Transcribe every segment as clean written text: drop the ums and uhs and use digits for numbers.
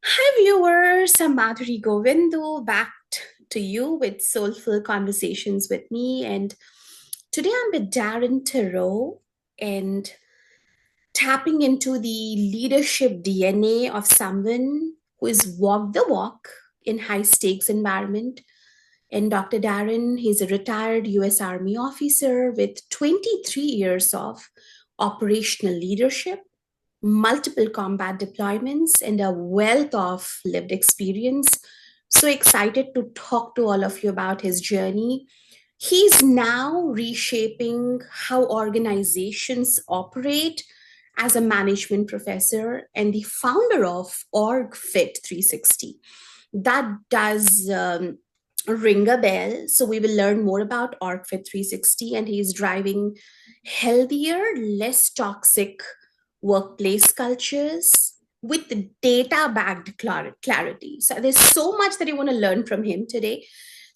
Hi, viewers. I'm Madhuri Govindu, back to you with Soulful Conversations with me. And today I'm with Darrin Theriault and tapping into the leadership DNA of someone who has walked the walk in high stakes environment. And Dr. Darrin, he's a retired US Army officer with 23 years of operational leadership, multiple combat deployments, and a wealth of lived experience. So excited to talk to all of you about his journey. He's now reshaping how organizations operate as a management professor and the founder of OrgFit 360. That does ring a bell. So we will learn more about OrgFit 360, and he's driving healthier, less toxic workplace cultures with data backed clarity. So there's so much that you want to learn from him today.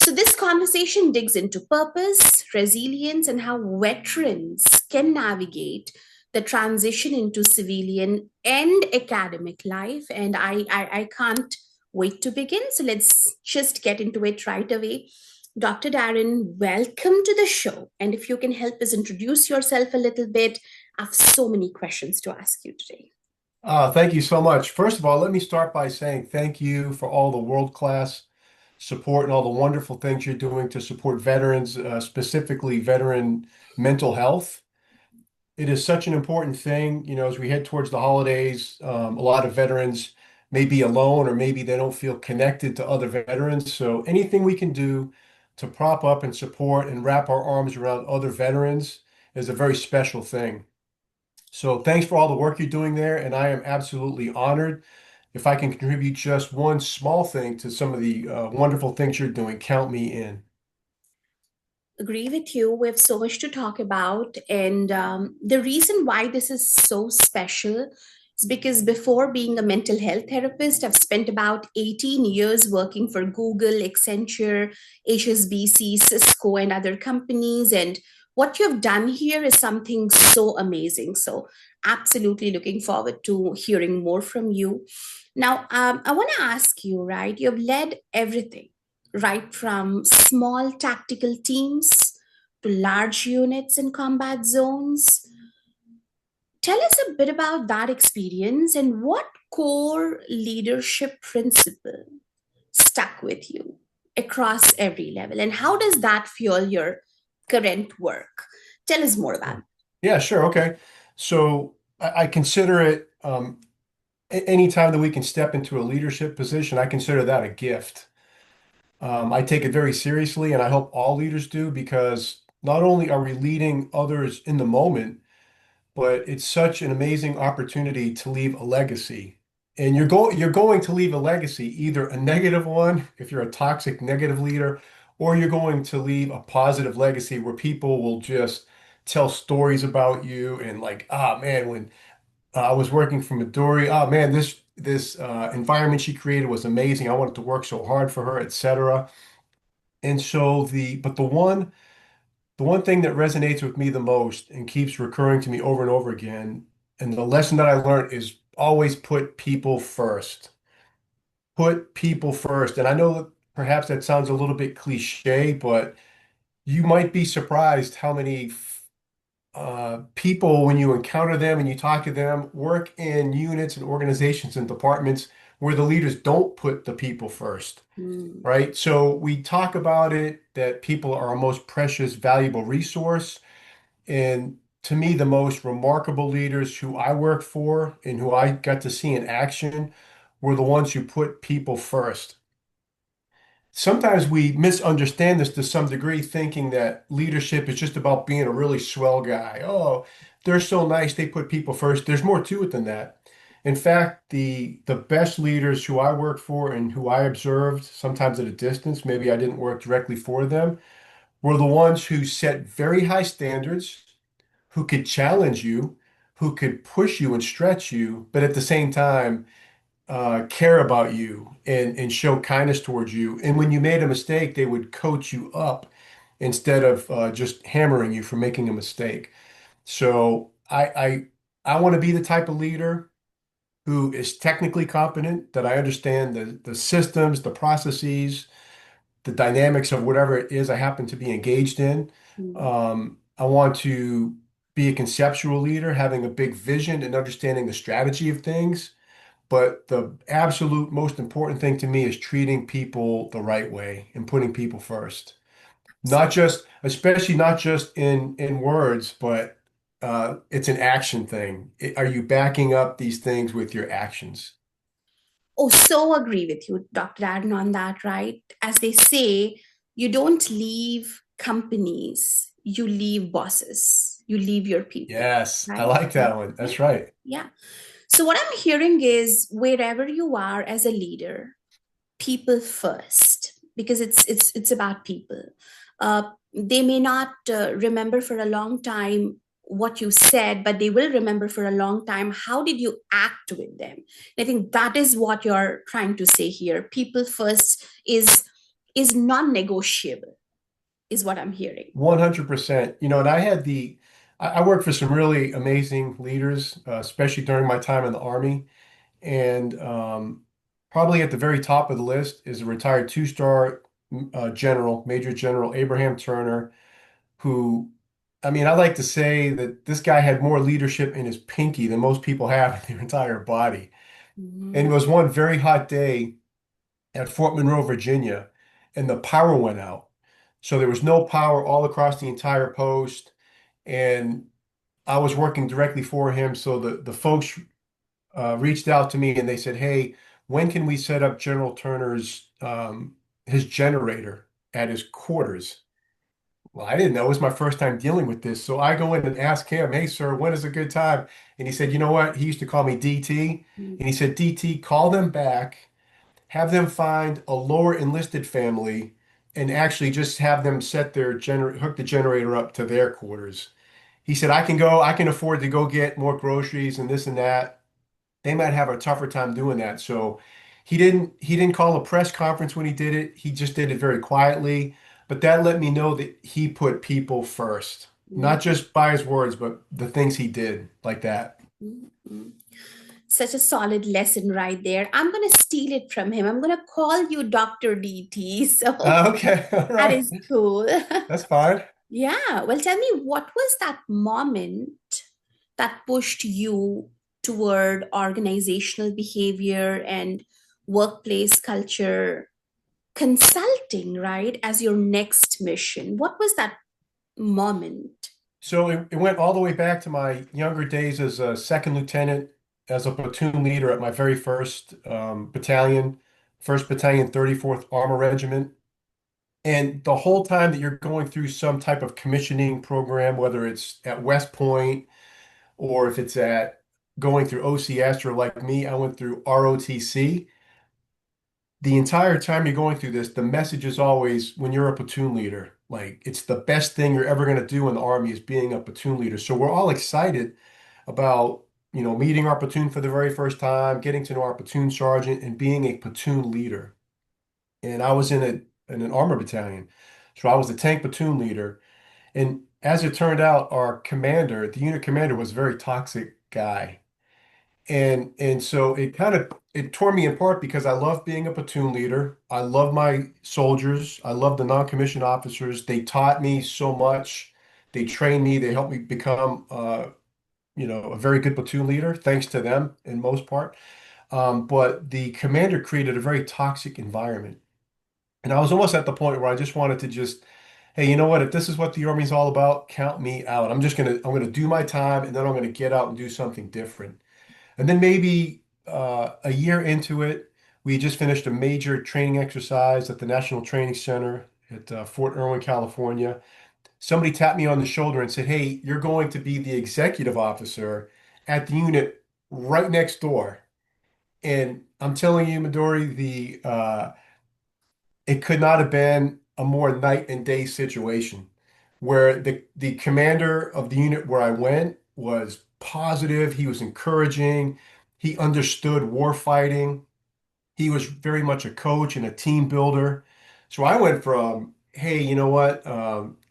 So this conversation digs into purpose, resilience, and how veterans can navigate the transition into civilian and academic life. And I can't wait to begin. So let's just get into it right away. Dr. Darrin, welcome to the show. And if you can help us introduce yourself a little bit, I have so many questions to ask you today. Thank you so much. First of all, let me start by saying thank you for all the world-class support and all the wonderful things you're doing to support veterans, specifically veteran mental health. It is such an important thing, as we head towards the holidays. A lot of veterans may be alone or maybe they don't feel connected to other veterans. So anything we can do to prop up and support and wrap our arms around other veterans is a very special thing. So thanks for all the work you're doing there, and I am absolutely honored. If I can contribute just one small thing to some of the wonderful things you're doing, count me in. Agree with you. We have so much to talk about. And the reason why this is so special is because before being a mental health therapist, I've spent about 18 years working for Google, Accenture, HSBC, Cisco, and other companies. And what you've done here is something so amazing. So, absolutely looking forward to hearing more from you. Now, I want to ask you, right? You've led everything, right from small tactical teams to large units in combat zones. Tell us a bit about that experience and what core leadership principle stuck with you across every level, and how does that fuel your current work? Tell us more about Sure. Yeah, sure. Okay. So I consider it any time that we can step into a leadership position, I consider that a gift. I take it very seriously, and I hope all leaders do because not only are we leading others in the moment, but it's such an amazing opportunity to leave a legacy. And you're going to leave a legacy, either a negative one, if you're a toxic negative leader, or you're going to leave a positive legacy where people will just tell stories about you and like, ah man, when I was working for Madhuri, ah man, this environment she created was amazing. I wanted to work so hard for her, etc. And so the one thing that resonates with me the most and keeps recurring to me over and over again, and the lesson that I learned is always put people first. Put people first. And I know that perhaps that sounds a little bit cliche, but you might be surprised how many people, when you encounter them and you talk to them, work in units and organizations and departments where the leaders don't put the people first. that. Right? So we talk about it that people are our most precious, valuable resource. And to me, the most remarkable leaders who I worked for and who I got to see in action were the ones who put people first. Sometimes we misunderstand this to some degree, thinking that leadership is just about being a really swell guy. Oh, they're so nice, they put people first. There's more to it than that. In fact, the best leaders who I worked for and who I observed, sometimes at a distance, maybe I didn't work directly for them, were the ones who set very high standards, who could challenge you, who could push you and stretch you, but at the same time care about you and show kindness towards you. And when you made a mistake, they would coach you up instead of just hammering you for making a mistake. So I want to be the type of leader. who is technically competent, that I understand the systems, the processes, the dynamics of whatever it is I happen to be engaged in. Mm. I want to be a conceptual leader, having a big vision and understanding the strategy of things. But the absolute most important thing to me is treating people the right way and putting people first. Not just, especially not just in words, but it's an action thing. Are you backing up these things with your actions? Oh, so agree with you, Dr. Darren, on that, right? As they say, you don't leave companies, you leave bosses, you leave your people, Yes, I right? like that one. Yeah, That's right. yeah. So, what I'm hearing is wherever you are as a leader, people first, because it's about people. They may not remember for a long time what you said, but they will remember for a long time how did you act with them. I think that is what you're trying to say here. People first is non-negotiable, is what I'm hearing. 100%. And I worked for some really amazing leaders, especially during my time in the Army. And probably at the very top of the list is a retired two-star general, Major General Abraham Turner, who, I mean, I like to say that this guy had more leadership in his pinky than most people have in their entire body. And it Mhm. was one very hot day at Fort Monroe, Virginia, and the power went out. So there was no power all across the entire post. And I was working directly for him. So the folks reached out to me and they said, "Hey, when can we set up General Turner's his generator at his quarters?" Well, I didn't know. It was my first time dealing with this. So I go in and ask him, "Hey, sir, when is a good time?" And he said, "You know what?" He used to call me DT. And he said, "DT, call them back, have them find a lower enlisted family, and actually just have them set their hook the generator up to their quarters." He said, I can afford to go get more groceries and this and that. They might have a tougher time doing that. So he didn't call a press conference when he did it. He just did it very quietly. But that let me know that he put people first, Mhm. not just by his words, but the things he did like that. Mhm. Such a solid lesson right there. I'm going to steal it from him. I'm going to call you Dr. DT. So Okay, all that right. is cool. That's fine. Yeah. Well, tell me, what was that moment that pushed you toward organizational behavior and workplace culture consulting, right, as your next mission? What was that moment? So it went all the way back to my younger days as a second lieutenant, as a platoon leader at my very first battalion, 1st Battalion, 34th Armor Regiment. And the whole time that you're going through some type of commissioning program, whether it's at West Point or if it's at going through OCS or like me, I went through ROTC. The entire time you're going through this, the message is always when you're a platoon leader, like it's the best thing you're ever going to do in the Army is being a platoon leader. So we're all excited about, meeting our platoon for the very first time, getting to know our platoon sergeant and being a platoon leader. And I was in an armor battalion. So I was the tank platoon leader. And as it turned out, our commander, the unit commander, was a very toxic guy. And so it tore me apart because I love being a platoon leader. I love my soldiers. I love the non-commissioned officers. They taught me so much. They trained me. They helped me become a very good platoon leader, thanks to them in most part. But the commander created a very toxic environment. And I was almost at the point where I just wanted to just, hey, you know what? If this is what the Army's all about, count me out. I'm gonna do my time and then I'm gonna get out and do something different. And then maybe a year into it, we just finished a major training exercise at the National Training Center at Fort Irwin, California. Somebody tapped me on the shoulder and said, "Hey, you're going to be the executive officer at the unit right next door." And I'm telling you, Midori, it could not have been a more night and day situation where the commander of the unit where I went was positive, he was encouraging, he understood war fighting, he was very much a coach and a team builder. So I went from, hey, you know what?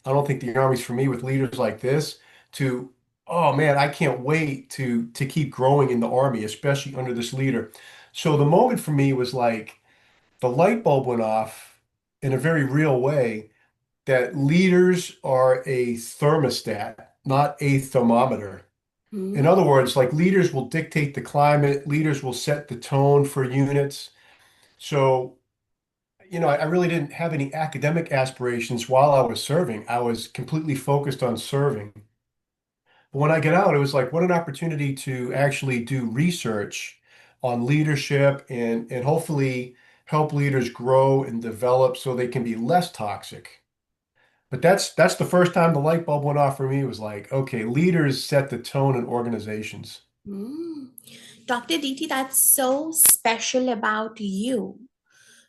I don't think the Army's for me with leaders like this to, oh man, I can't wait to keep growing in the Army, especially under this leader. So the moment for me was like the light bulb went off in a very real way that leaders are a thermostat, not a thermometer. In Hmm. other words, like leaders will dictate the climate, leaders will set the tone for units. So, I really didn't have any academic aspirations while I was serving. I was completely focused on serving. But when I get out, it was like, what an opportunity to actually do research on leadership and hopefully help leaders grow and develop so they can be less toxic. But that's the first time the light bulb went off for me. It was like, okay, leaders set the tone in organizations. Hmm. Dr. DT, that's so special about you.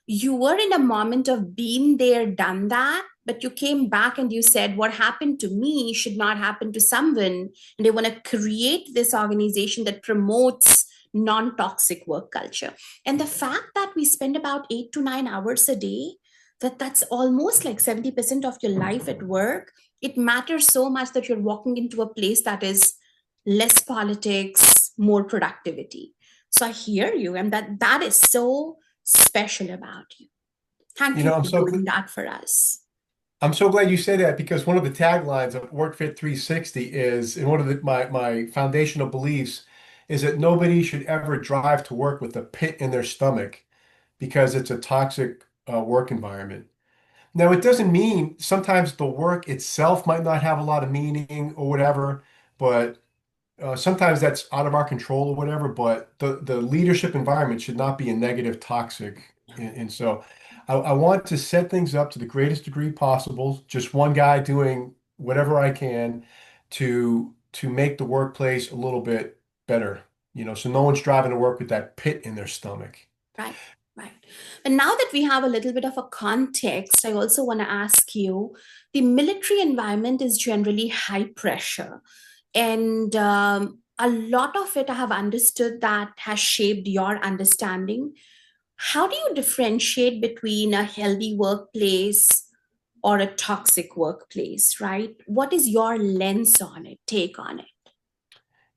You were in a moment of being there, done that, but you came back and you said, what happened to me should not happen to someone. And they want to create this organization that promotes non toxic work culture. And the fact that we spend about 8 to 9 hours a day, that's almost like 70% of your life at work. It matters so much that you're walking into a place that is less politics, more productivity. So I hear you, and that is so special about you. Thank You you know, I'm for so doing that for us. I'm so glad you say that because one of the taglines of WorkFit 360 is, and one of my foundational beliefs is that nobody should ever drive to work with a pit in their stomach because it's a toxic work environment. Now, it doesn't mean sometimes the work itself might not have a lot of meaning or whatever, but sometimes that's out of our control or whatever, but the leadership environment should not be a negative, toxic. And so I want to set things up to the greatest degree possible, just one guy doing whatever I can to make the workplace a little bit better, so no one's driving to work with that pit in their stomach. Right, right. And now that we have a little bit of a context, I also want to ask you, the military environment is generally high pressure. And a lot of it I have understood that has shaped your understanding. How do you differentiate between a healthy workplace or a toxic workplace, right? What is your lens on it, take on it?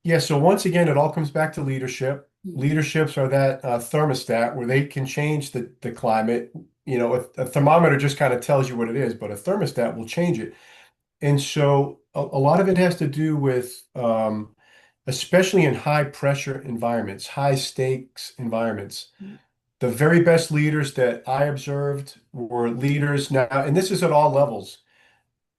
Yeah, so once again, it all comes back to leadership. Mm, Leaderships are that thermostat where they can change the climate. A thermometer just kind of tells you what it is, but a thermostat will change it. And so a lot of it has to do with, especially in high pressure environments, high stakes environments. mm, The very best leaders that I observed were leaders now, and this is at all levels.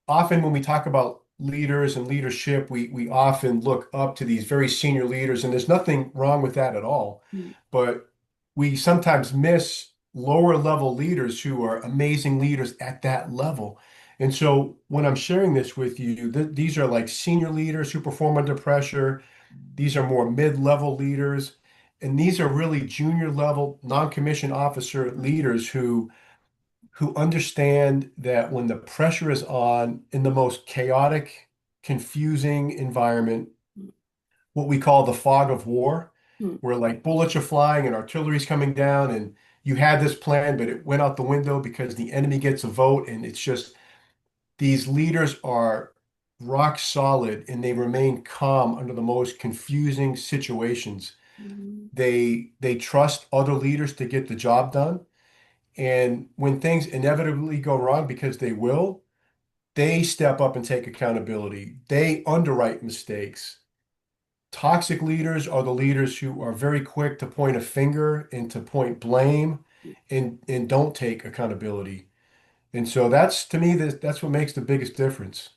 Often when we talk about leaders and leadership, we often look up to these very senior leaders, and there's nothing wrong with that at all. mm, But we sometimes miss lower level leaders who are amazing leaders at that level. And so when I'm sharing this with you, these are like senior leaders who perform under pressure. These are more mid-level leaders, and these are really junior level non-commissioned officer leaders who understand that when the pressure is on in the most chaotic, confusing environment, what we call the fog of war, mm, where like bullets are flying and artillery's coming down, and you had this plan, but it went out the window because the enemy gets a vote, and it's just these leaders are rock solid and they remain calm under the most confusing situations. mm, They trust other leaders to get the job done. And when things inevitably go wrong, because they will, they step up and take accountability. They underwrite mistakes. Toxic leaders are the leaders who are very quick to point a finger and to point blame and don't take accountability. And so that's to me that's what makes the biggest difference.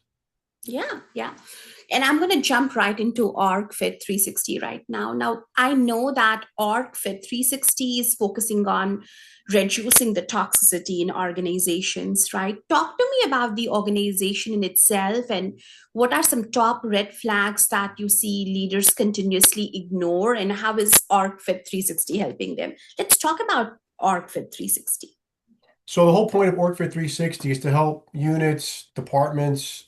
yeah, yeah. And I'm going to jump right into ArcFit 360 right now. Now, I know that ArcFit 360 is focusing on reducing the toxicity in organizations, right? Talk to me about the organization in itself and what are some top red flags that you see leaders continuously ignore, and how is ArcFit 360 helping them? Let's talk about ArcFit 360. So the whole point of Workfit 360 is to help units, departments,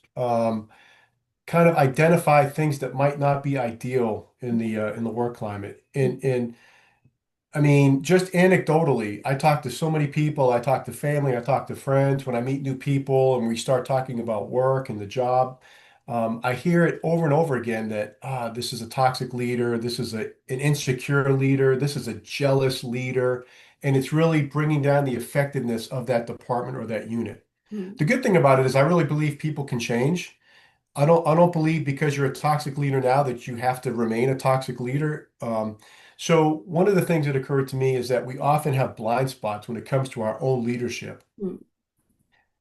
kind of identify things that might not be ideal in the work climate. And I mean, just anecdotally, I talk to so many people. I talk to family, I talk to friends when I meet new people, and we start talking about work and the job. I hear it over and over again that this is a toxic leader, this is an insecure leader, this is a jealous leader, and it's really bringing down the effectiveness of that department or that unit. Mm, The good thing about it is I really believe people can change. I don't believe because you're a toxic leader now that you have to remain a toxic leader. So one of the things that occurred to me is that we often have blind spots when it comes to our own leadership. mm,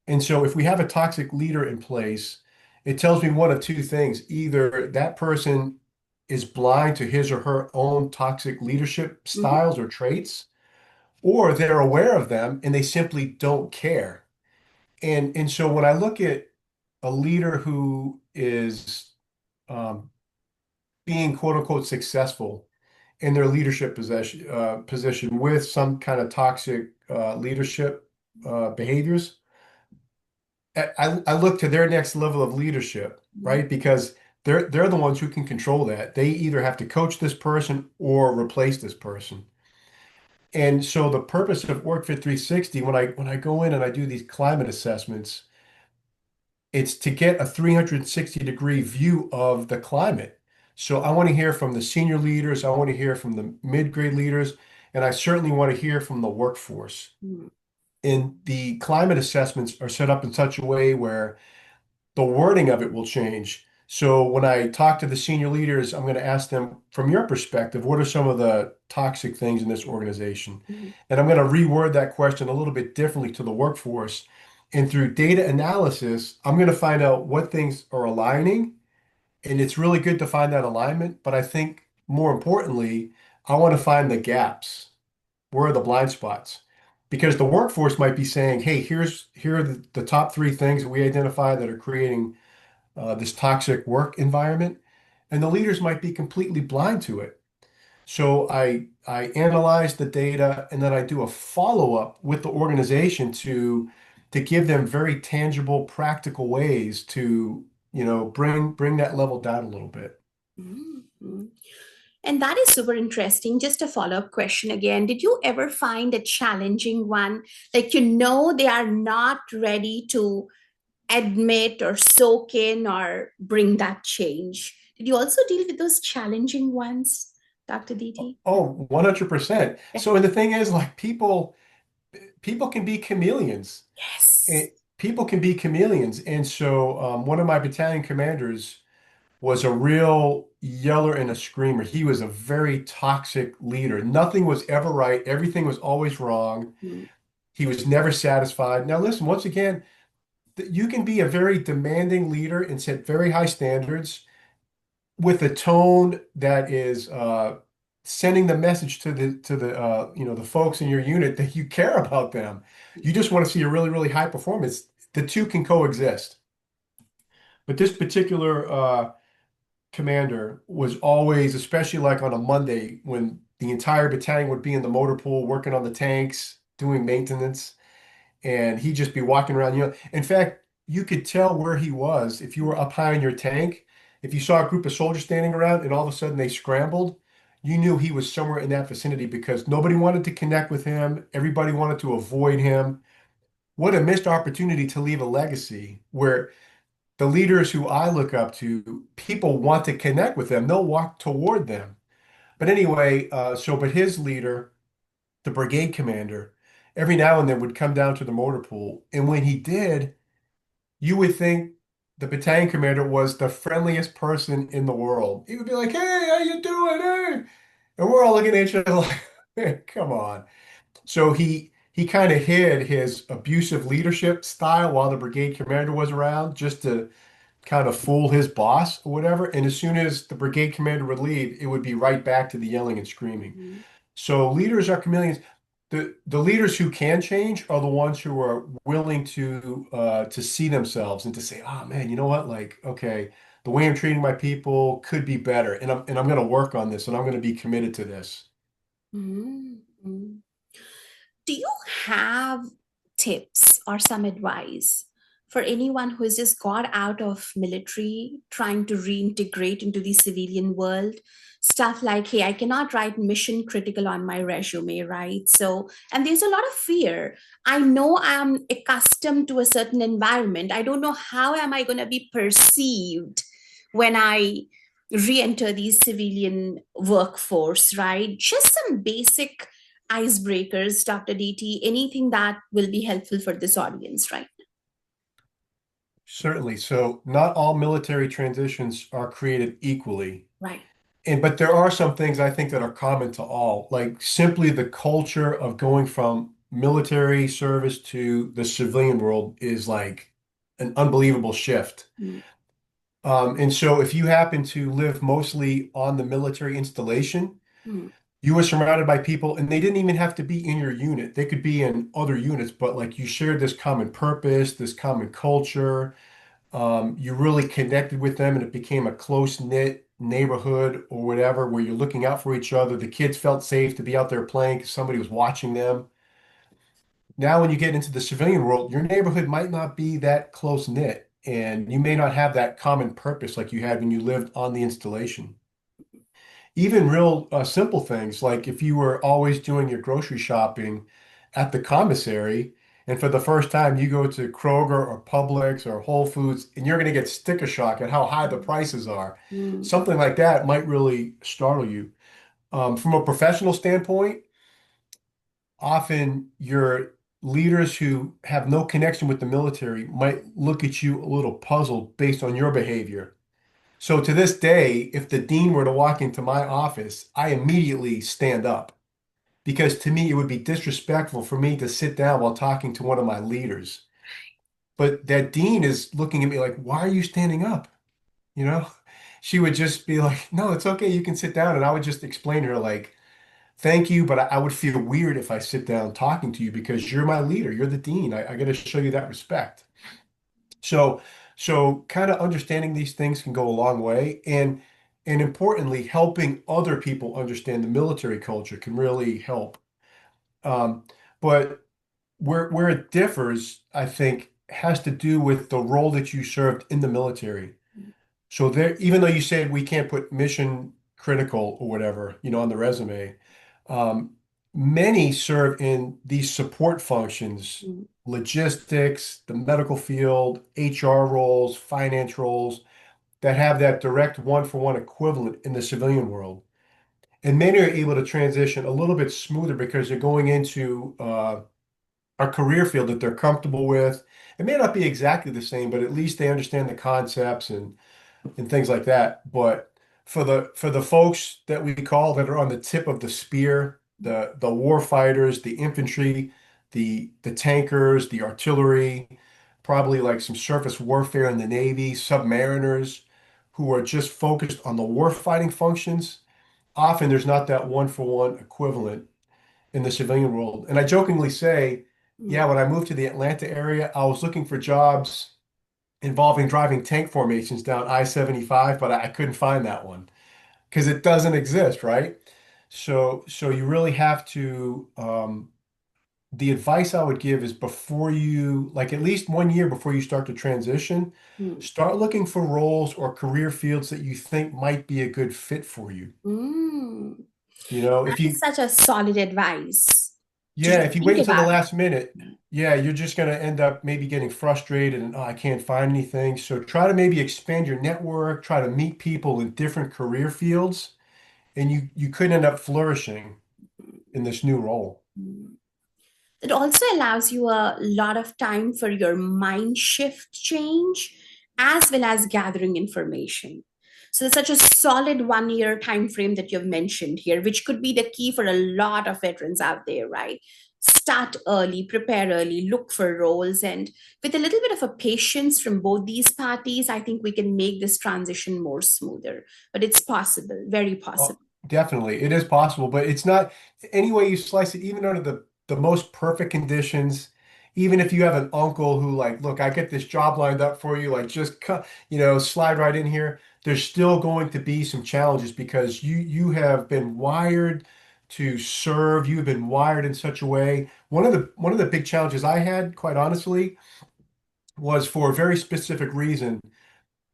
And so if we have a toxic leader in place, it tells me one of two things. Either that person is blind to his or her own toxic leadership mhm, styles or traits, or they're aware of them and they simply don't care. And so when I look at a leader who is um, being quote unquote successful in their leadership position with some kind of toxic leadership behaviors, I look to their next level of leadership, mm, right? Because they're the ones who can control that. They either have to coach this person or replace this person. And so the purpose of WorkFit 360, when I go in and I do these climate assessments, it's to get a 360-degree view of the climate. So I want to hear from the senior leaders, I want to hear from the mid-grade leaders, and I certainly want to hear from the workforce. mm, And the climate assessments are set up in such a way where the wording of it will change. So when I talk to the senior leaders, I'm going to ask them, from your perspective, what are some of the toxic things in this organization? mm, And I'm going to reword that question a little bit differently to the workforce. And through data analysis, I'm going to find out what things are aligning. And it's really good to find that alignment. But I think more importantly, I want to find the gaps. Where are the blind spots? Because the workforce might be saying, hey, here are the top three things that we identify that are creating this toxic work environment, and the leaders might be completely blind to it. So I analyze the data and then I do a follow-up with the organization to give them very tangible, practical ways to, bring that level down a little bit. mm, mm. And that is super interesting. Just a follow up question again. Did you ever find a challenging one? Like, they are not ready to admit or soak in or bring that change. Did you also deal with those challenging ones, Dr. Diti? Oh, 100%. Yeah. So, and the thing is, like people can be chameleons. Yes. And people can be chameleons. And so one of my battalion commanders was a real yeller and a screamer. He was a very toxic leader. Nothing was ever right. Everything was always wrong. Mm, He was never satisfied. Now, listen, once again, you can be a very demanding leader and set very high standards with a tone that is sending the message to the folks in your unit that you care about them. You just want to see a really, really high performance. The two can coexist. But this particular commander was always, especially like on a Monday when the entire battalion would be in the motor pool working on the tanks, doing maintenance, and he'd just be walking around. In fact, you could tell where he was if you were up high in your tank. If you saw a group of soldiers standing around and all of a sudden they scrambled, you knew he was somewhere in that vicinity because nobody wanted to connect with him. Everybody wanted to avoid him. What a missed opportunity to leave a legacy where the leaders who I look up to, people want to connect with them. They'll walk toward them. But anyway, but his leader, the brigade commander, every now and then would come down to the motor pool. And when he did, you would think the battalion commander was the friendliest person in the world. He would be like, "Hey, how you doing? Hey." And we're all looking at each other like, "Hey, come on." So he kind of hid his abusive leadership style while the brigade commander was around just to kind of fool his boss or whatever. And as soon as the brigade commander would leave, it would be right back to the yelling and screaming. mm, So leaders are chameleons. The leaders who can change are the ones who are willing to see themselves and to say, oh man, you know what? Like, okay, the way I'm treating my people could be better. And I'm going to work on this and I'm going to be committed to this. mm, mm. Do you have tips or some advice for anyone who has just got out of military, trying to reintegrate into the civilian world. Stuff like, hey, I cannot write mission critical on my resume, right? So, and there's a lot of fear. I know I'm accustomed to a certain environment. I don't know how am I going to be perceived when I re-enter the civilian workforce, right? Just some basic icebreakers, Dr. DT, anything that will be helpful for this audience, right? Certainly. So not all military transitions are created equally. Right. But there are some things I think that are common to all, like simply the culture of going from military service to the civilian world is like an unbelievable shift. Mm, And so if you happen to live mostly on the military installation, mm, you were surrounded by people, and they didn't even have to be in your unit. They could be in other units, but like you shared this common purpose, this common culture. You really connected with them, and it became a close-knit neighborhood or whatever, where you're looking out for each other. The kids felt safe to be out there playing because somebody was watching them. Now, when you get into the civilian world, your neighborhood might not be that close-knit, and you may not have that common purpose like you had when you lived on the installation. Even real simple things like if you were always doing your grocery shopping at the commissary, and for the first time you go to Kroger or Publix or Whole Foods, and you're going to get sticker shock at how high the prices are. mm, Something like that might really startle you. From a professional standpoint, often your leaders who have no connection with the military might look at you a little puzzled based on your behavior. So to this day, if the dean were to walk into my office, I immediately stand up because to me it would be disrespectful for me to sit down while talking to one of my leaders. But that dean is looking at me like, "Why are you standing up?" You know? She would just be like, "No, it's okay, you can sit down." And I would just explain to her like, "Thank you, but I would feel weird if I sit down talking to you because you're my leader, you're the dean. I got to show you that respect." So, so kind of understanding these things can go a long way, and importantly, helping other people understand the military culture can really help. Um, but where it differs, I think, has to do with the role that you served in the military. So there, even though you said we can't put mission critical or whatever, on the resume, um, many serve in these support functions, mm, logistics, the medical field, HR roles, finance roles that have that direct one-for-one equivalent in the civilian world. And many are able to transition a little bit smoother because they're going into a career field that they're comfortable with. It may not be exactly the same, but at least they understand the concepts and things like that. But for the folks that we call that are on the tip of the spear, the war fighters, the infantry, the tankers, the artillery, probably like some surface warfare in the Navy, submariners who are just focused on the war fighting functions. Often there's not that one for one equivalent in the civilian world. And I jokingly say, mm. yeah, when I moved to the Atlanta area, I was looking for jobs involving driving tank formations down I-75, but I couldn't find that one because it doesn't exist, right? So you really have to, the advice I would give is before you, like at least 1 year before you start to transition, Mm. start looking for roles or career fields that you think might be a good fit for you. Mm. If That is you such a solid advice to Yeah, just if you think wait until the about last minute, yeah, you're just going to end up maybe getting frustrated and, oh, I can't find anything. So try to maybe expand your network, try to meet people in different career fields, and you could end up flourishing in this new role. it. It also allows you a lot of time for your mind shift change as well as gathering information. So it's such a solid 1 year time frame that you've mentioned here, which could be the key for a lot of veterans out there, right? Start early, prepare early, look for roles, and with a little bit of a patience from both these parties, I think we can make this transition more smoother. But it's possible, very Oh, possible. definitely. It is possible, but it's not any way you slice it, even under the most perfect conditions. Even if you have an uncle who like, look, I get this job lined up for you, like just cut, slide right in here. There's still going to be some challenges because you have been wired to serve. You've been wired in such a way. One of the big challenges I had, quite honestly, was for a very specific reason.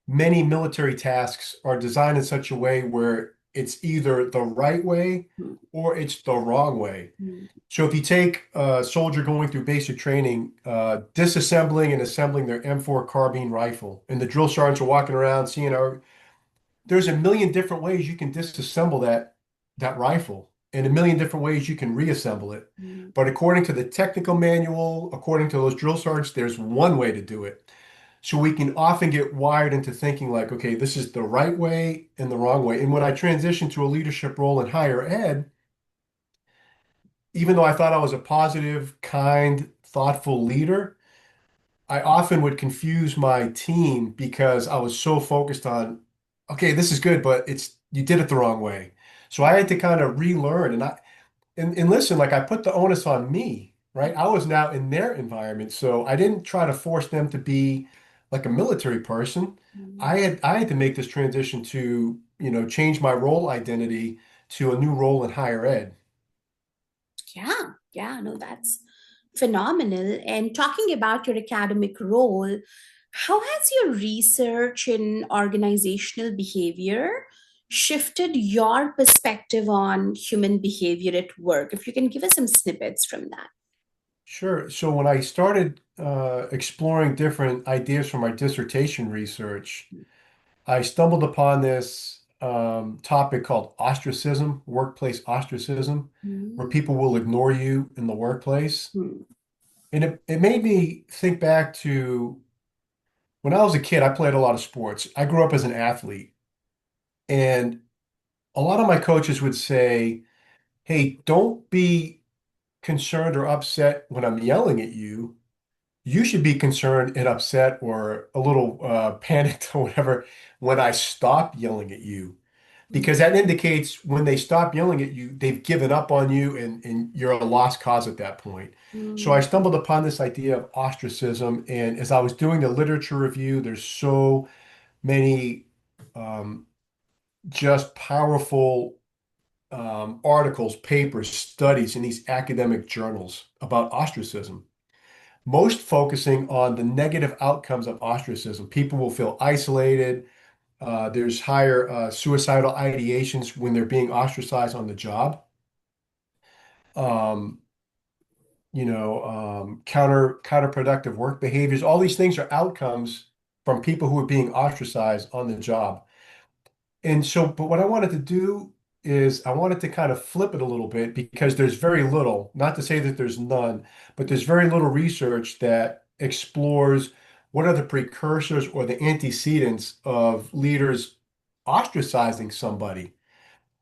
Many military tasks are designed in such a way where it's either the right way mm, or it's the wrong way. mm, So if you take a soldier going through basic training, disassembling and assembling their M4 carbine rifle, and the drill sergeants are walking around seeing there's a million different ways you can disassemble that rifle, and a million different ways you can reassemble it. mm, But according to the technical manual, according to those drill sergeants, there's one way to do it. So we can often get wired into thinking like, okay, this is the right way and the wrong way. And when I transitioned to a leadership role in higher ed, even though I thought I was a positive, kind, thoughtful leader, I often would confuse my team because I was so focused on, okay, this is good, but it's you did it the wrong way. So I had to kind of relearn and listen, like I put the onus on me, right? I was now in their environment, so I didn't try to force them to be like a military person. mm. I had to make this transition to, change my role identity to a new role in higher ed. Yeah, yeah, no, that's phenomenal. And talking about your academic role, how has your research in organizational behavior shifted your perspective on human behavior at work? If you can give us some snippets from that. Sure. So when I started exploring different ideas for my dissertation research, I stumbled upon this topic called ostracism, workplace ostracism, where Mm, people will ignore you in the workplace. mm, And it made me think back to when I was a kid, I played a lot of sports. I grew up as an athlete, and a lot of my coaches would say, hey, don't be concerned or upset when I'm yelling at you. You should be concerned and upset or a little panicked or whatever when I stop yelling at you, mm, because that indicates when they stop yelling at you, they've given up on you and you're a lost cause at that point. So I mm, stumbled upon this idea of ostracism. And as I was doing the literature review, there's so many um, just powerful articles, papers, studies in these academic journals about ostracism, most focusing on the negative outcomes of ostracism. People will feel isolated. There's higher suicidal ideations when they're being ostracized on the job. Um, counterproductive work behaviors. All these things are outcomes from people who are being ostracized on the job. And so, but what I wanted to do is I wanted to kind of flip it a little bit because there's very little, not to say that there's none, but there's very little research that explores what are the precursors or the antecedents of leaders ostracizing somebody.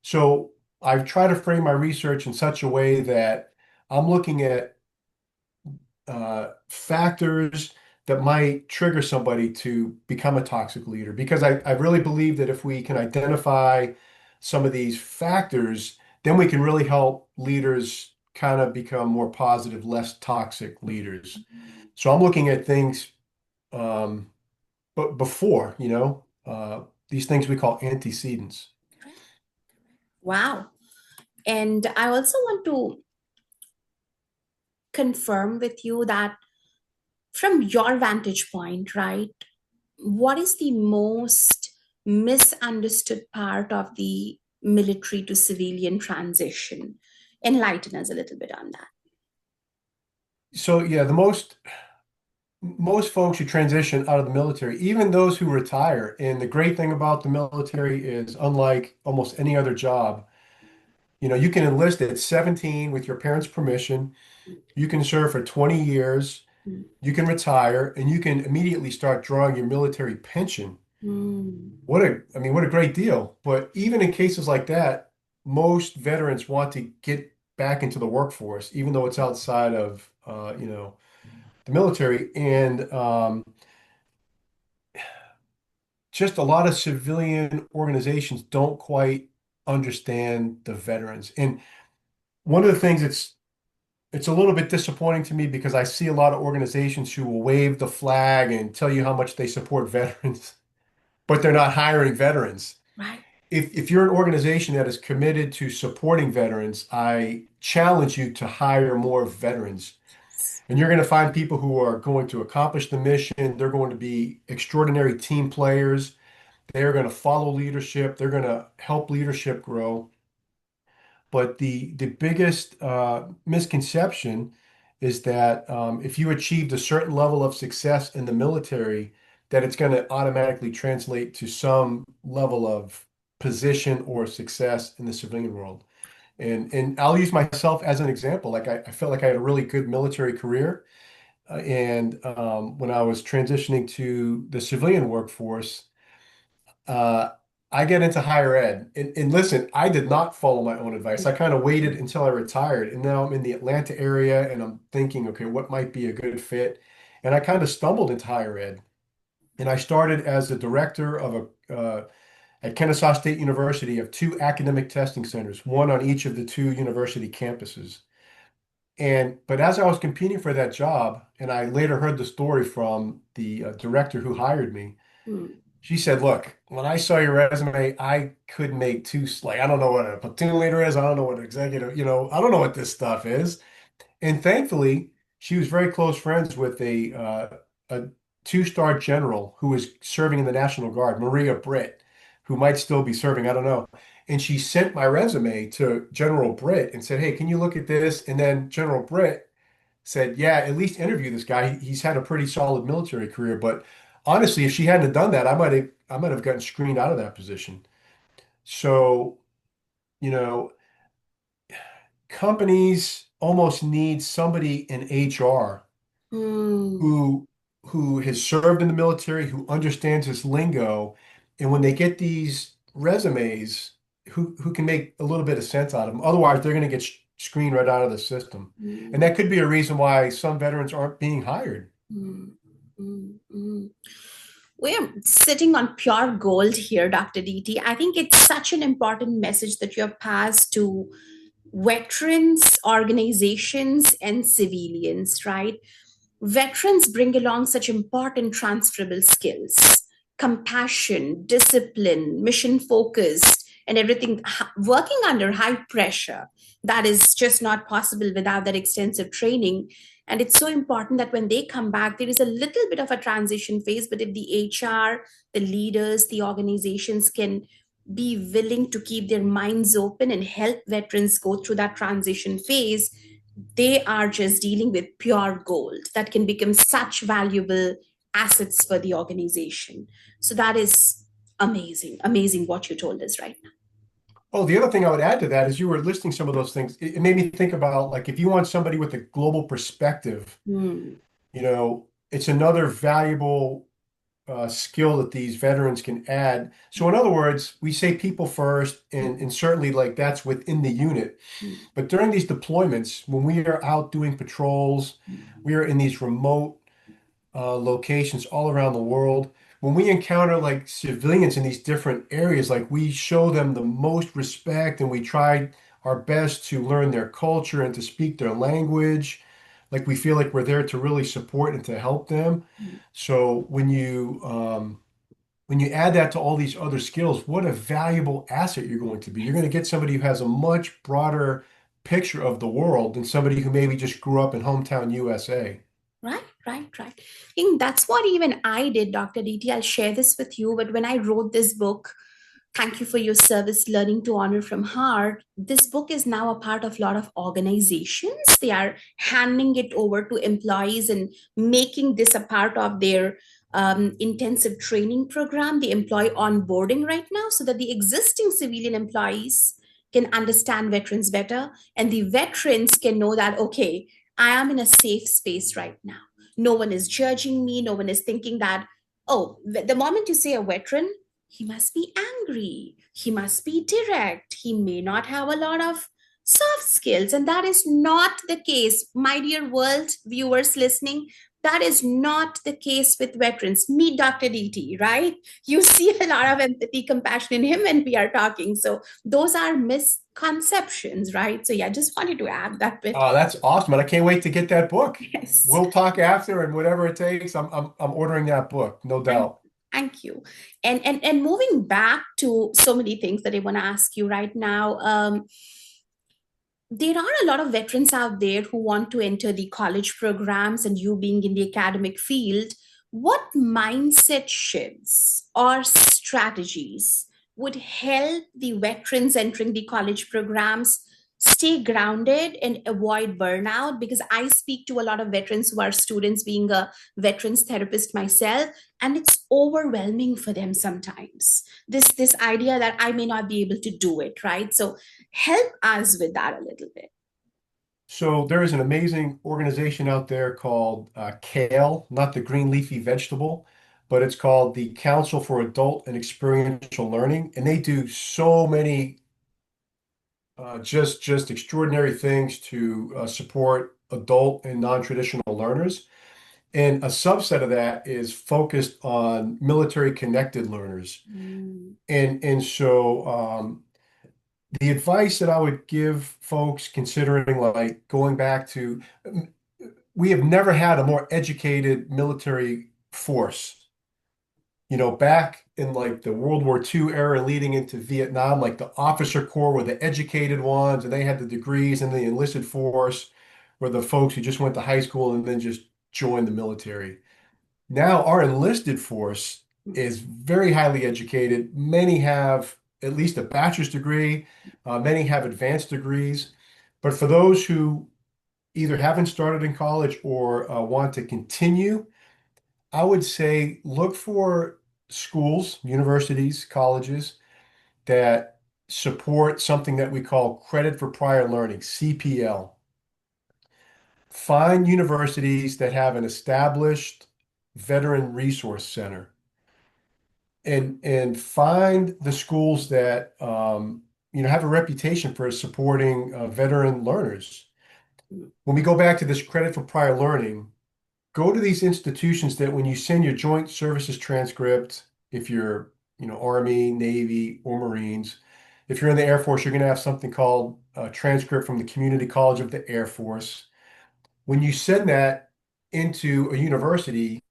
So I've tried to frame my research in such a way that I'm looking at factors that might trigger somebody to become a toxic leader. Because I really believe that if we can identify some of these factors, then we can really help leaders kind of become more positive, less toxic leaders. So I'm looking at things, but before, these things we call antecedents. wow. And I also want to confirm with you that from your vantage point, right, what is the most misunderstood part of the military to civilian transition? Enlighten us a little bit on that. So yeah, the most folks who transition out of the military, even those who retire, and the great thing about the military is unlike almost any other job, you can enlist at 17 with your parents' permission. You can serve for 20 years. Mm, You can retire, and you can immediately start drawing your military pension. mm, What a great deal. But even in cases like that, most veterans want to get back into the workforce, even though it's outside of, the military. And just a lot of civilian organizations don't quite understand the veterans. And one of the things it's a little bit disappointing to me because I see a lot of organizations who will wave the flag and tell you how much they support veterans, but they're not hiring veterans. right. If you're an organization that is committed to supporting veterans, I challenge you to hire more veterans And you're going to find people who are going to accomplish the mission. They're going to be extraordinary team players. They're going to follow leadership. They're going to help leadership grow. But the biggest misconception is that if you achieved a certain level of success in the military, that it's going to automatically translate to some level of position or success in the civilian world. And I'll use myself as an example. Like I felt like I had a really good military career. And when I was transitioning to the civilian workforce, uh, I get into higher ed. And listen, I did not follow my own advice. I kind of waited until I retired. And now I'm in the Atlanta area and I'm thinking, okay, what might be a good fit? And I kind of stumbled into higher ed. And I started as a director of at Kennesaw State University of two academic testing centers, one on each of the two university campuses. But as I was competing for that job, and I later heard the story from the director who hired me, Mm, she said, "Look, when I saw your resume, I could make two, like, I don't know what a platoon leader is. I don't know what executive, I don't know what this stuff is." And thankfully, she was very close friends with a two-star general who was serving in the National Guard, Maria Britt, who might still be serving. I don't know. And she sent my resume to General Britt and said, "Hey, can you look at this?" And then General Britt said, "Yeah, at least interview this guy. He's had a pretty solid military career." But honestly, if she hadn't have done that, I might have gotten screened out of that position. So, you know, companies almost need somebody in HR mm, who who has served in the military, who understands this lingo, and when they get these resumes, who can make a little bit of sense out of them. Otherwise, they're going to get screened right out of the system. And mm, that could be a reason why some veterans aren't being hired. mm, mm. We're sitting on pure gold here, Dr. DT. I think it's such an important message that you have passed to veterans, organizations, and civilians, right? Veterans bring along such important transferable skills: compassion, discipline, mission focused, and everything, working under high pressure. That is just not possible without that extensive training. And it's so important that when they come back, there is a little bit of a transition phase. But if the HR, the leaders, the organizations can be willing to keep their minds open and help veterans go through that transition phase, they are just dealing with pure gold that can become such valuable assets for the organization. So that is amazing, amazing what you told us right now. Oh, the other thing I would add to that is you were listing some of those things. It made me think about, like, if you want somebody with a global perspective, Hmm. it's another valuable skill that these veterans can add. So, in other words, we say people first, and certainly like that's within the unit. But during these deployments, when we are out doing patrols, we are in these remote locations all around the world. When we encounter like civilians in these different areas, like we show them the most respect and we try our best to learn their culture and to speak their language. Like we feel like we're there to really support and to help them. So when you add that to all these other skills, what a valuable asset you're going to be. You're going to get somebody who has a much broader picture of the world than somebody who maybe just grew up in hometown USA. Right, right, right. I think that's what even I did, Dr. DT. I'll share this with you. But when I wrote this book, Thank You for Your Service, Learning to Honor from Heart, this book is now a part of a lot of organizations. They are handing it over to employees and making this a part of their intensive training program, the employee onboarding right now, so that the existing civilian employees can understand veterans better, and the veterans can know that, okay, I am in a safe space right now. No one is judging me. No one is thinking that, oh, the moment you say a veteran, he must be angry. He must be direct. He may not have a lot of soft skills. And that is not the case. My dear world viewers listening, that is not the case with veterans. Meet Dr. DT, right? You see a lot of empathy, compassion in him when we are talking. So those are misconceptions, right? So yeah, just wanted to add that bit. Oh, that's awesome. And I can't wait to get that book. Yes. We'll talk after and whatever it takes. I'm ordering that book, no Thank, doubt. thank you. And moving back to so many things that I want to ask you right now. there are a lot of veterans out there who want to enter the college programs, and you being in the academic field, what mindset shifts or strategies would help the veterans entering the college programs stay grounded and avoid burnout? Because I speak to a lot of veterans who are students, being a veterans therapist myself, and it's overwhelming for them sometimes. This idea that I may not be able to do it, right? So help us with that a little bit. So there is an amazing organization out there called CALE, not the green leafy vegetable, but it's called the Council for Adult and Experiential Learning, and they do so many just extraordinary things to support adult and non-traditional learners. And a subset of that is focused on military connected learners. Mm, And so the advice that I would give folks considering like going back to, we have never had a more educated military force. Back in like the World War II era leading into Vietnam, like the officer corps were the educated ones and they had the degrees, and the enlisted force were the folks who just went to high school and then just joined the military. Now, our enlisted force is very highly educated. Many have at least a bachelor's degree, many have advanced degrees. But for those who either haven't started in college or want to continue, I would say look for schools, universities, colleges that support something that we call credit for prior learning, CPL. Find universities that have an established veteran resource center, and find the schools that have a reputation for supporting veteran learners. When we go back to this credit for prior learning, go to these institutions that when you send your joint services transcript, if you're, Army, Navy, or Marines, if you're in the Air Force, you're going to have something called a transcript from the Community College of the Air Force. When you send that into a university,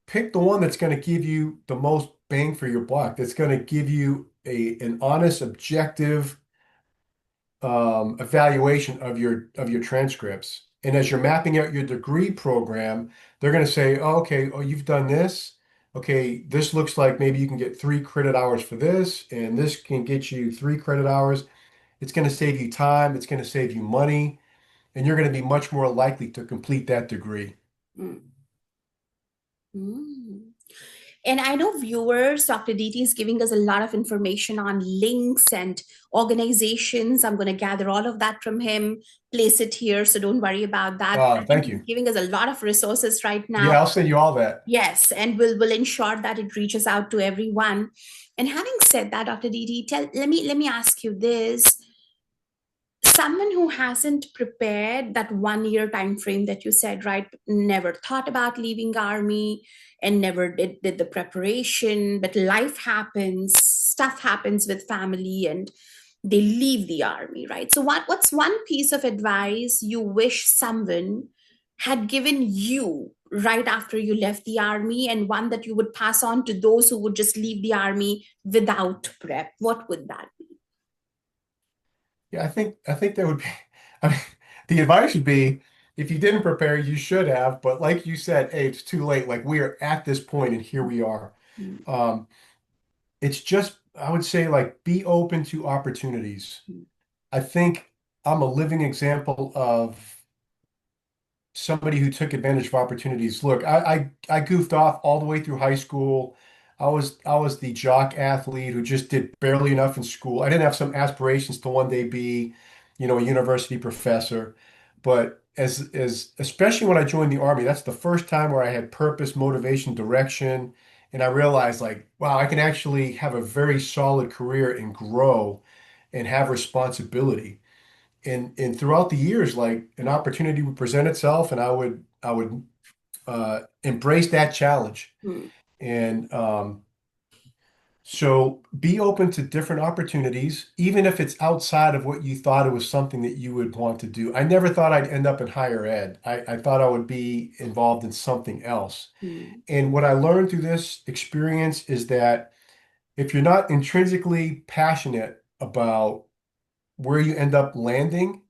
pick the one that's going to give you the most bang for your buck, that's going to give you an honest, objective evaluation of your transcripts. And as you're mapping out your degree program, they're going to say, oh, okay, oh, you've done this. Okay, this looks like maybe you can get 3 credit hours for this, and this can get you 3 credit hours. It's going to save you time, it's going to save you money, and you're going to be much more likely to complete that degree. mm, mm. And I know viewers, Dr. DT is giving us a lot of information on links and organizations. I'm going to gather all of that from him, place it here. So don't worry about that. I think Thank he's you. giving us a lot of resources right now. Yeah, I'll send you all that. Yes, and we'll ensure that it reaches out to everyone. And having said that, Dr. DT, let me ask you this. Someone who hasn't prepared that 1 year time frame that you said, right, never thought about leaving army and never did the preparation, but life happens, stuff happens with family, and they leave the army, right? So what's one piece of advice you wish someone had given you right after you left the army, and one that you would pass on to those who would just leave the army without prep? What would that Yeah, I think that would be, I mean, the advice would be if you didn't prepare, you should have. But like you said, hey, it's too late. Like we are at this point, and here we are. be? Um, it's just, I would say, like be open to opportunities. I think I'm a living example of somebody who took advantage of opportunities. Look, I goofed off all the way through high school. I was the jock athlete who just did barely enough in school. I didn't have some aspirations to one day be, a university professor. But as especially when I joined the Army, that's the first time where I had purpose, motivation, direction, and I realized like, wow, I can actually have a very solid career and grow and have responsibility. And throughout the years, like an opportunity would present itself, and I would embrace that challenge. Hmm. And so be open to different opportunities, even if it's outside of what you thought it was something that you would want to do. I never thought I'd end up in higher ed. I thought I would be involved in something else. Hmm. And what I learned through this experience is that if you're not intrinsically passionate about where you end up landing,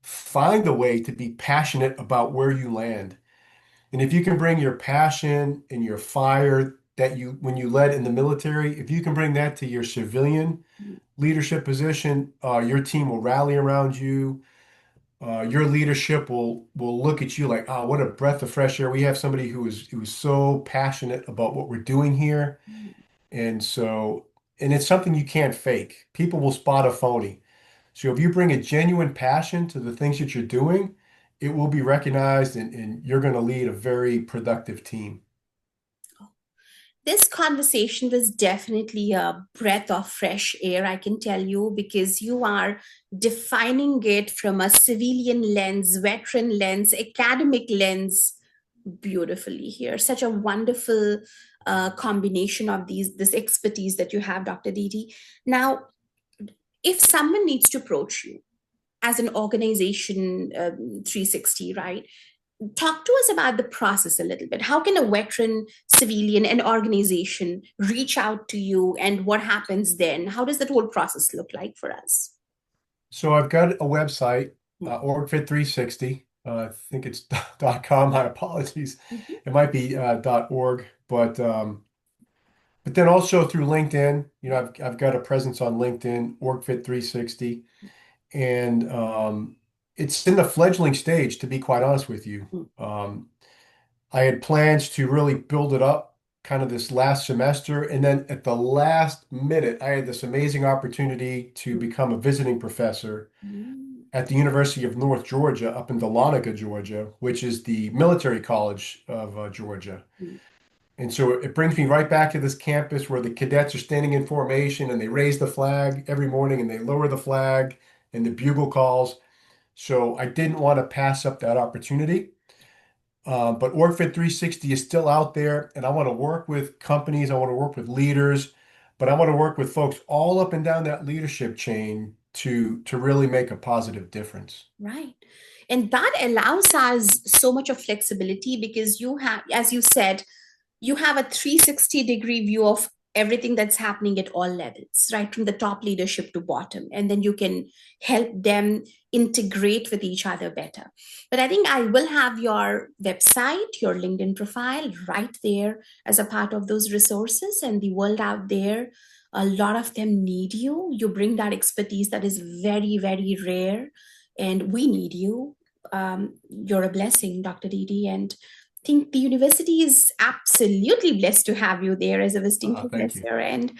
find a way to be passionate about where you land. And if you can bring your passion and your fire that you, when you led in the military, if you can bring that to your civilian leadership position, your team will rally around you. Your leadership will look at you like, oh, what a breath of fresh air. We have somebody who is so passionate about what we're doing here. And so, and it's something you can't fake. People will spot a phony. So if you bring a genuine passion to the things that you're doing, it will be recognized and you're going to lead a very productive team. This conversation was definitely a breath of fresh air, I can tell you, because you are defining it from a civilian lens, veteran lens, academic lens beautifully here. Such a wonderful combination of this expertise that you have, Dr. Didi. Now, if someone needs to approach you as an organization 360, right? Talk to us about the process a little bit. How can a veteran, civilian, and organization reach out to you, and what happens then? How does that whole process look like for us? So I've got a website, Mhm. OrgFit360. I think it's .com. My apologies. Mhm. It might be .org, but then also through LinkedIn. I've got a presence on LinkedIn, OrgFit360, and it's in the fledgling stage, to be quite honest with you. Um, I had plans to really build it up kind of this last semester. And then at the last minute, I had this amazing opportunity to become a visiting professor Mhm. at the University of North Georgia up in Dahlonega, Georgia, which is the military college of Georgia. And so it brings me right back to this campus where the cadets are standing in formation and they raise the flag every morning and they lower the flag and the bugle calls. So I didn't want to pass up that opportunity. But OrgFit 360 is still out there, and I want to work with companies, I want to work with leaders, but I want to work with folks all up and down that leadership chain to really make a positive difference. Right. And that allows us so much of flexibility because you have, as you said, you have a 360-degree view of everything that's happening at all levels, right from the top leadership to bottom, and then you can help them integrate with each other better. But I think I will have your website, your LinkedIn profile right there as a part of those resources, and the world out there, a lot of them need you. You bring that expertise that is very, very rare, and we need you. You're a blessing, Dr. Didi, and think the university is absolutely blessed to have you there as a visiting Thank you. professor. And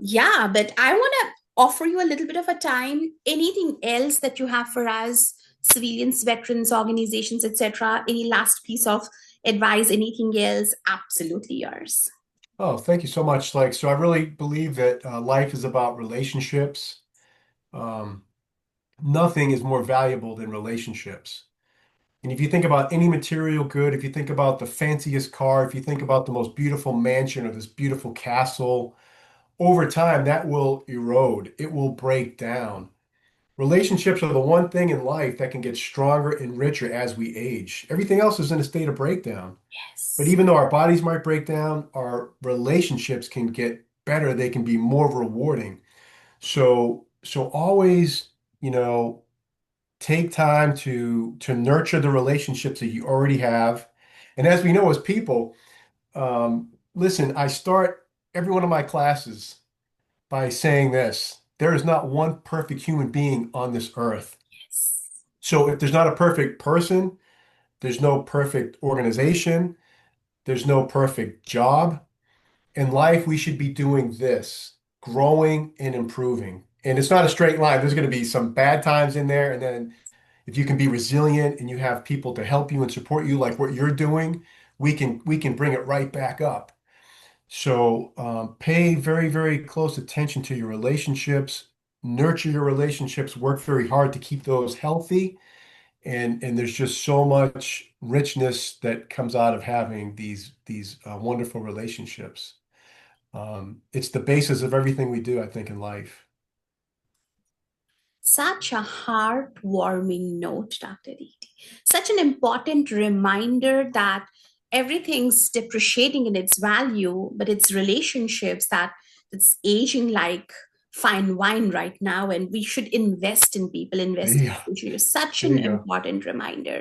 yeah, but I want to offer you a little bit of a time. Anything else that you have for us, civilians, veterans, organizations, etc.? Any last piece of advice? Anything else? Absolutely yours. Oh, thank you so much. So I really believe that life is about relationships. Um, Nothing is more valuable than relationships. And if you think about any material good, if you think about the fanciest car, if you think about the most beautiful mansion or this beautiful castle, over time that will erode. It will break down. Relationships are the one thing in life that can get stronger and richer as we age. Everything else is in a state of breakdown. But Yes. even though our bodies might break down, our relationships can get better. They can be more rewarding. So always, you know, take time to nurture the relationships that you already have. And as we know as people, listen, I start every one of my classes by saying this: there is not one perfect human being on this earth. Yes. So if there's not a perfect person, there's no perfect organization, there's no perfect job. In life, we should be doing this, growing and improving. And it's not a straight line. There's going to be some bad times in there. And then if you can be resilient and you have people to help you and support you like what you're doing, we can bring it right back up. So pay very, very close attention to your relationships, nurture your relationships, work very hard to keep those healthy. And there's just so much richness that comes out of having these wonderful relationships. It's the basis of everything we do, I think, in life. Such a heartwarming note, Dr. Didi. Such an important reminder that everything's depreciating in its value, but it's relationships that it's aging like fine wine right now, and we should invest in people, There invest in you go. the future. You're such There an you go. important reminder.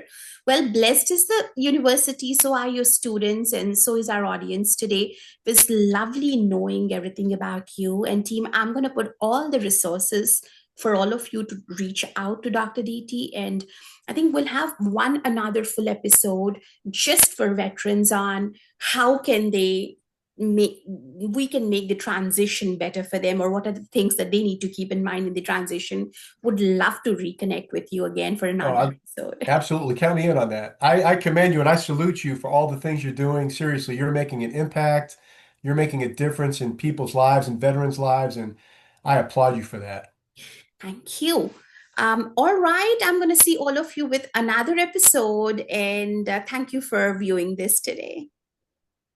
Well, blessed is the university, so are your students, and so is our audience today. It was lovely knowing everything about you. And team, I'm going to put all the resources for all of you to reach out to Dr. DT. And I think we'll have one another full episode just for veterans on how can they make we can make the transition better for them, or what are the things that they need to keep in mind in the transition. Would love to reconnect with you again for Oh, another episode. absolutely. Count me in on that. I commend you and I salute you for all the things you're doing. Seriously, you're making an impact. You're making a difference in people's lives and veterans' lives, and I applaud you for that. Thank you. All right, I'm going to see all of you with another episode, and thank you for viewing this today.